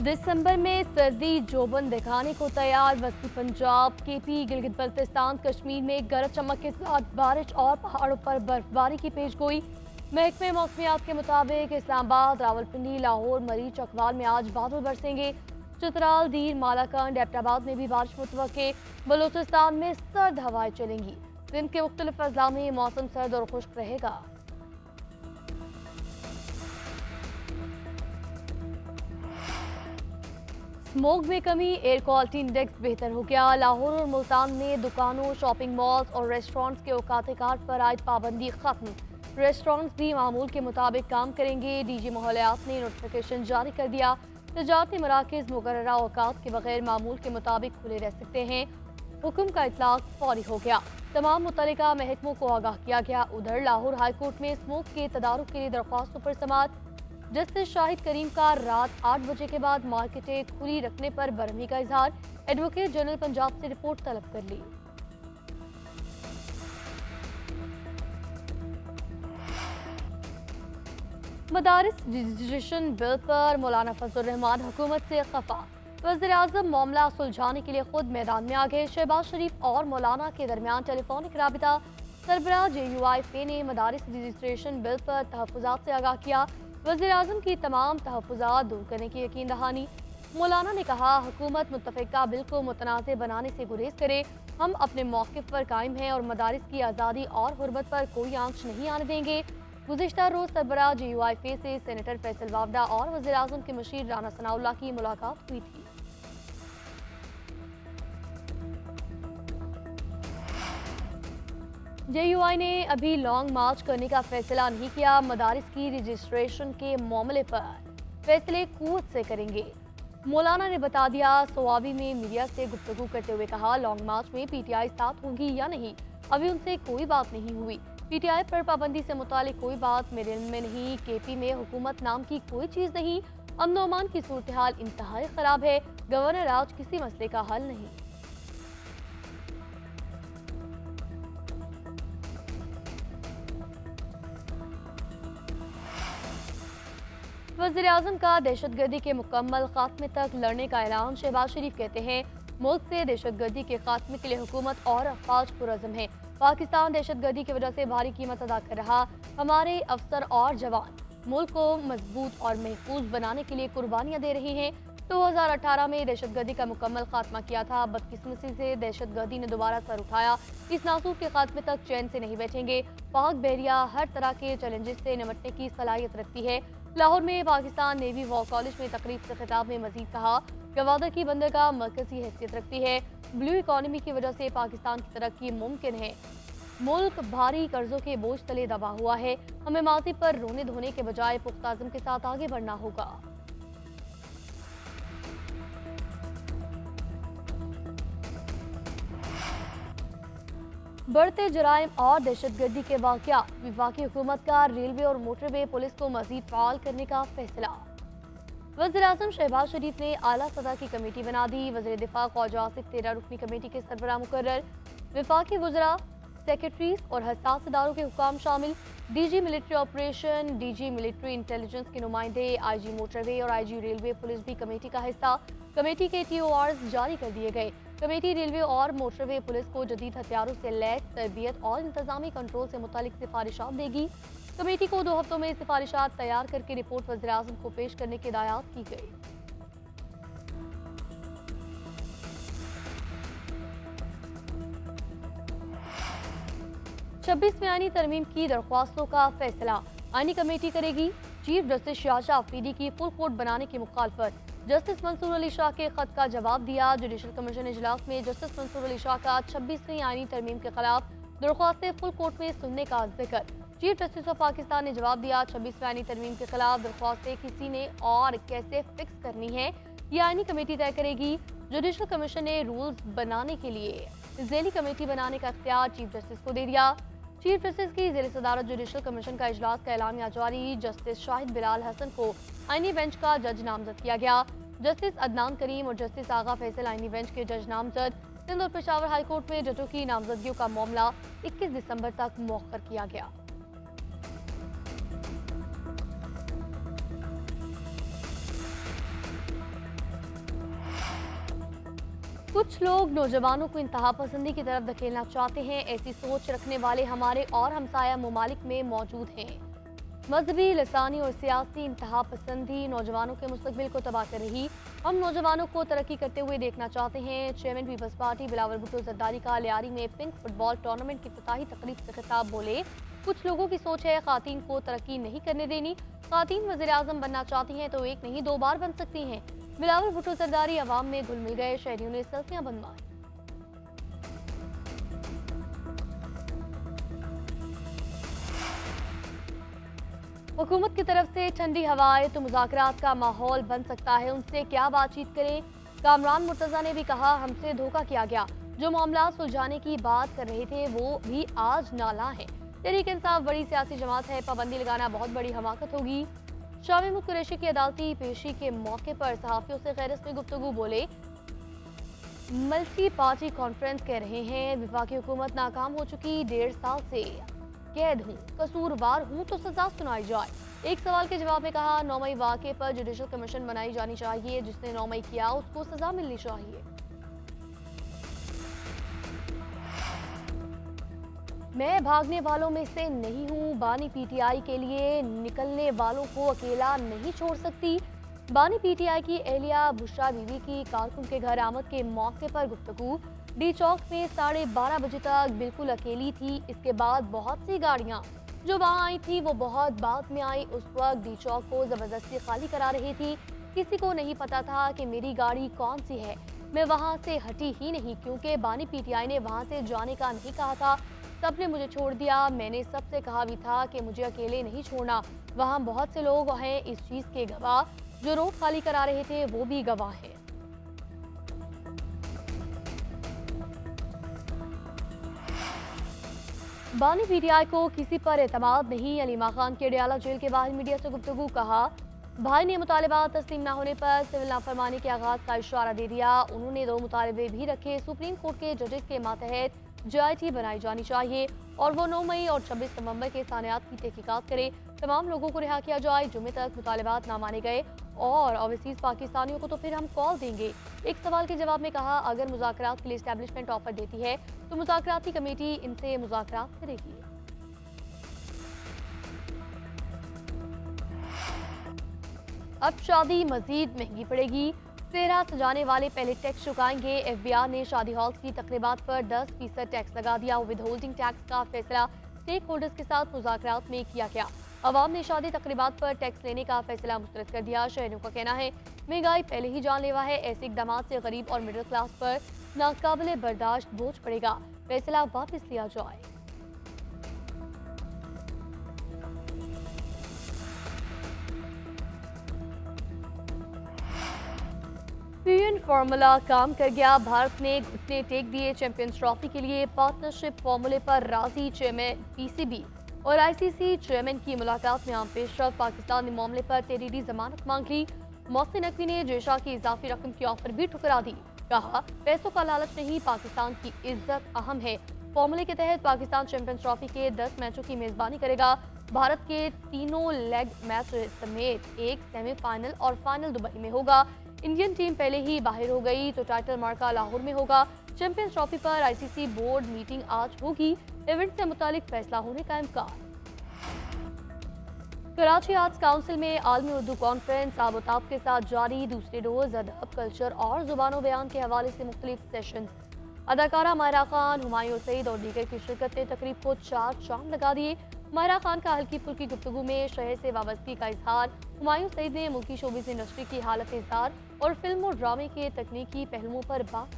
दिसंबर में सर्दी जोबन दिखाने को तैयार। वस्ती पंजाब, केपी, गिलगित बल्तिस्तान, कश्मीर में गरज चमक के साथ बारिश और पहाड़ों पर बर्फबारी की पेशगोई। महकमे मौसमियात के मुताबिक इस्लामाबाद, रावलपिंडी, लाहौर, मरीज, चकवाल में आज बादल बरसेंगे। चित्राल, दीर, मालाकंड, एबटाबाद में भी बारिश मुतवक्के। बलूचिस्तान में सर्द हवाएं चलेंगी। दिन के मुख्तलिफ अजला में मौसम सर्द और खुश्क रहेगा। स्मोक में कमी, एयर क्वालिटी इंडेक्स बेहतर हो गया। लाहौर और मुल्तान में दुकानों, शॉपिंग मॉल्स और रेस्टोरेंट्स के औकात-ए-कार पर आयद पाबंदी खत्म। रेस्टोरेंट्स भी मामूल के मुताबिक काम करेंगे। डीजी माहौलियात ने नोटिफिकेशन जारी कर दिया। तजारती मराकज़ मुकर्ररा औकात के बगैर मामूल के मुताबिक खुले रह सकते हैं। हुक्म का इतलाक फौरी हो गया। तमाम मुतल्लिका महकमों को आगाह किया गया। उधर लाहौर हाईकोर्ट में स्मोक के तदारुक के लिए दरख्वास्तों पर समाअत। जस्टिस शाहिद करीम का रात 8 बजे के बाद मार्केटें खुली रखने पर बरहमी का इजहार। एडवोकेट जनरल पंजाब से रिपोर्ट तलब कर ली। मदारिस रजिस्ट्रेशन बिल पर मौलाना फजल रहमान हुकूमत से खफा। वज़ीर-ए-आज़म मामला सुलझाने के लिए खुद मैदान में आ गए। शहबाज शरीफ और मौलाना के दरमियान टेलीफोनिक राबिता। सरबराह JUIFA ने मदारिस रजिस्ट्रेशन बिल पर तहफ़्फ़ुज़ात से आगाह किया। वज़ीर-ए-आज़म की तमाम तहफ़्फ़ुज़ात दूर करने की यकीन दहानी। मौलाना ने कहा, हुकूमत मुत्तफ़िका बिल को मुतनाज़ बनाने से गुरेज करे। हम अपने मौक़िफ़ पर कायम हैं और मदारिस की आज़ादी और हुर्मत पर कोई आंच नहीं आने देंगे। गुज़िश्ता रोज़ सरबराह JUIFA से सेनेटर फैसल वावडा और वज़ीर-ए-आज़म के मशीर राना सनाउल्लाह की मुलाकात हुई थी। JUI ने अभी लॉन्ग मार्च करने का फैसला नहीं किया। मदारिस की रजिस्ट्रेशन के मामले पर फैसले कुव्वत से करेंगे। मौलाना ने बता दिया। सवाबी में मीडिया से गुफ्तगू करते हुए कहा, लॉन्ग मार्च में PTI साथ होंगी या नहीं, अभी उनसे कोई बात नहीं हुई। PTI पर पाबंदी से मुतालिक कोई बात मेरे इल्म में नहीं। KP में हुकूमत नाम की कोई चीज़ नहीं। अमन और अमान की सूरत हाल इंतहाई ख़राब है। गवर्नर आज किसी मसले का हल नहीं। वज़ीर-ए-आज़म का दहशतगर्दी के मुकम्मल खात्मे तक लड़ने का ऐलान। शहबाज शरीफ कहते हैं, मुल्क से दहशतगर्दी के खात्मे के लिए हुकूमत और अफवाज पुरअज़्म है। पाकिस्तान दहशतगर्दी की वजह से भारी कीमत अदा कर रहा। हमारे अफसर और जवान मुल्क को मजबूत और महफूज बनाने के लिए कुर्बानियाँ दे रहे हैं। 2018 में दहशतगर्दी का मुकम्मल खात्मा किया था। बदकिस्मती से दहशतगर्दी ने दोबारा सर उठाया। इस नासूर के खात्मे तक चैन से नहीं बैठेंगे। पाक बहरिया हर तरह के चैलेंजेस से निपटने की सलाहियत रखती है। लाहौर में पाकिस्तान नेवी वॉर कॉलेज में तकरीब से खिताब में मजीद कहा, गवादर की बंदरगाह मरकजी हैसियत रखती है। ब्लू इकॉनमी की वजह से पाकिस्तान की तरक्की मुमकिन है। मुल्क भारी कर्जों के बोझ तले दबा हुआ है। हमें माजी पर रोने धोने के बजाय पुख्ता अज़्म के साथ आगे बढ़ना होगा। बढ़ते जराइम और दहशतगर्दी के वाक़यात। वफाकी हुकूमत का रेलवे और मोटरवे पुलिस को मजीद फ़ाल करने का फैसला। वज़ीर-ए-आज़म शहबाज शरीफ ने आला सतह की कमेटी बना दी। वज़ीर दिफा ख्वाजा आसिफ 13 रुकनी कमेटी के सरबराह मुकर्रर। वफाकी वज़रा, सेक्रेटरीज और हसास इदारों के हुकाम शामिल। DG military operation, DG military intelligence के नुमाइंदे, IG मोटरवे और IG रेलवे पुलिस भी कमेटी का हिस्सा। कमेटी के TORs जारी कर दिए गए। कमेटी रेलवे और मोटरवे पुलिस को जदीद हथियारों से लैस तरबियत और इंतजामी कंट्रोल से मुतालिक सिफारिशात देगी। कमेटी को 2 हफ्तों में सिफारिशात तैयार करके रिपोर्ट वज़ीर-ए-आज़म को पेश करने की हिदायत की गई। छब्बीसवीं आईनी तरमीम की दरख्वास्तों का फैसला आईनी कमेटी करेगी। चीफ जस्टिस शाहजहां अफरीदी की फुल कोर्ट बनाने की मुखालफत। जस्टिस मंसूर अली शाह के खत का जवाब दिया। जुडिशल कमीशन इजलास में जस्टिस मंसूर अली शाह का 26वीं आईनी तरमीम के खिलाफ दरख्वास्तें फुल कोर्ट में सुनने का जिक्र। चीफ जस्टिस ऑफ पाकिस्तान ने जवाब दिया, 26वीं आईनी तरमीम के खिलाफ दरख्वास्तें किसी ने और कैसे फिक्स करनी है, ये आईनी कमेटी तय करेगी। जुडिशल कमीशन ने रूल्स बनाने के लिए झेली कमेटी बनाने का इख्तियार चीफ जस्टिस को दे दिया। चीफ जस्टिस की ज़ेर सदारत जुडिशल कमीशन का इजलास का एलामिया जारी। जस्टिस शाहिद बिलाल हसन को आईनी बेंच का जज नामजद किया गया। जस्टिस अदनान करीम और जस्टिस आगा फैसल आईनी बेंच के जज नामजद। सिंध और पेशावर हाई कोर्ट में जजों की नामजदगियों का मामला 21 दिसंबर तक मौखर किया गया। कुछ लोग नौजवानों को इंतहा पसंदी की तरफ धकेलना चाहते हैं। ऐसी सोच रखने वाले हमारे और हमसाया ममालिक में मौजूद हैं। मजहबी, लसानी और सियासी इंतहा पसंदी नौजवानों के मुस्तकबिल को तबाह कर रही। हम नौजवानों को तरक्की करते हुए देखना चाहते हैं। Chairman Peoples Party Bilawal Bhutto Zardari का लियारी में पिंक फुटबॉल टूर्नामेंट की इफ्तिताही तकरीब से खिताब बोले, कुछ लोगों की सोच है खातीन को तरक्की नहीं करने देनी। खातीन वज़ीर आज़म बनना चाहती हैं तो एक नहीं 2 बार बन सकती हैं। बिलावल भुट्टो जरदारी अवाम में घुल मिल गए, शहरियों ने सल्फियां बनवाई। हुकूमत की तरफ से ठंडी हवाएं तो मुज़ाकरात का माहौल बन सकता है, उनसे क्या बातचीत करें। कामरान मुर्तज़ा ने भी कहा, हमसे धोखा किया गया। जो मामला सुलझाने की बात कर रहे थे वो भी आज नाला है। तहरीक इंसाफ बड़ी सियासी जमात है, पाबंदी लगाना बहुत बड़ी हमाकत होगी। शाह महमूद कुरैशी की अदालती पेशी के मौके पर सहाफ़ियों से गैर रस्मी गुफ्तगू बोले, मल्टी पार्टी कॉन्फ्रेंस कह रहे हैं वफाकी हुकूमत नाकाम हो चुकी, 1.5 साल से कैद हूँ, कसूरवार हूँ तो सजा सुनाई जाए। एक सवाल के जवाब में कहा, 9 मई वाक़े पर जुडिशल कमीशन बनाई जानी चाहिए, जिसने 9 मई किया उसको सजा मिलनी चाहिए। मैं भागने वालों में से नहीं हूँ, बानी पीटीआई के लिए निकलने वालों को अकेला नहीं छोड़ सकती। बानी पीटीआई की एहलिया बुशरा बीवी की कारकुन के घर आमद के मौके पर गुफ्तगू। डी चौक में 12:30 बजे तक बिल्कुल अकेली थी। इसके बाद बहुत सी गाड़ियाँ जो वहाँ आई थी वो बहुत बाद में आई। उस वक्त डी चौक को जबरदस्ती खाली करा रही थी। किसी को नहीं पता था कि मेरी गाड़ी कौन सी है। मैं वहाँ से हटी ही नहीं क्योंकि बानी पीटीआई ने वहाँ से जाने का नहीं कहा था। सबने मुझे छोड़ दिया। मैंने सबसे कहा भी था कि मुझे अकेले नहीं छोड़ना। वहाँ बहुत से लोग हैं इस चीज़ के गवाह, जो रोड खाली करा रहे थे वो भी गवाह हैं। बानी पीटीआई को किसी पर एतमाद नहीं। अलीमा खान के अडयाला जेल के बाहर मीडिया से गुफ्तगू। कहा, भाई ने मुतालिबा तस्लीम न होने पर सिविल नाफरमानी के आगाज का इशारा दे दिया। उन्होंने 2 मुतालबे भी रखे। सुप्रीम कोर्ट के जजेस के मातहत JIT बनाई जानी चाहिए और वो 9 मई और 26 नवंबर के सानियात की तहकीकात करे। तमाम लोगों को रिहा किया जाए। जुमे तक मुतालिबात ना माने गए और ओवरसीज पाकिस्तानियों को तो फिर हम कॉल देंगे। एक सवाल के जवाब में कहा, अगर मुज़ाकरात के लिए इस्टेब्लिशमेंट ऑफर देती है तो मुज़ाकराती कमेटी इनसे मुज़ाकरात करेगी। अब शादी मजीद महंगी पड़ेगी। सेहरा सजाने वाले पहले टैक्स चुकाएंगे। FBI ने शादी हॉल्स की तकरीबात पर 10% टैक्स लगा दिया। विद होल्डिंग टैक्स का फैसला स्टेक होल्डर्स के साथ मुज़ाकरात में किया गया। अवाम ने शादी तकरीबात पर टैक्स लेने का फैसला मुस्तरद कर दिया। शहरियों का कहना है महंगाई पहले ही जानलेवा है। ऐसे इकदाम से गरीब और मिडिल क्लास पर नाकाबिले बर्दाश्त बोझ पड़ेगा। फैसला वापस लिया जाए। PN फार्मूला काम कर गया। भारत ने घुटने टेक दिए। चैंपियंस ट्रॉफी के लिए पार्टनरशिप फार्मूले पर राजी। चेयरमैन PCB और ICC चेयरमैन की मुलाकात में आम पेशरफ। पाकिस्तान ने मामले पर तहरीरी जमानत मांग ली। मोहसिन नकवी ने जयशाह की इजाफी रकम की ऑफर भी ठुकरा दी। कहा, पैसों का लालच नहीं, पाकिस्तान की इज्जत अहम है। फार्मूले के तहत पाकिस्तान चैंपियंस ट्रॉफी के 10 मैचों की मेजबानी करेगा। भारत के 3 लेग मैच समेत एक सेमीफाइनल और फाइनल दुबई में होगा। इंडियन टीम पहले ही बाहर हो गई तो टाइटल मार्का लाहौर में होगा। चैंपियंस ट्रॉफी पर ICC बोर्ड मीटिंग आज होगी। इवेंट से मुतालिक फैसला होने का इम्कान। कराची आर्ट्स काउंसिल में आलमी उर्दू कॉन्फ्रेंस आबोताब के साथ जारी। दूसरे रोज अदब, कल्चर और जुबानों बयान के हवाले से मुख्तलिफ सेशन। अदाकारा माहिरा खान, हुमायूं सईद और दीगर की शिरकत ने तकरीब को 4 चांद लगा दिए। माहिरा खान का हल्की फुल्की गुफ्तगू में शहर से वाबस्तगी का इजहार। हुमायूं सईद ने मुल्की शोबिज़ इंडस्ट्री की हालत इजहार और फिल्म और ड्रामे के तकनीकी पहलुओं पर बात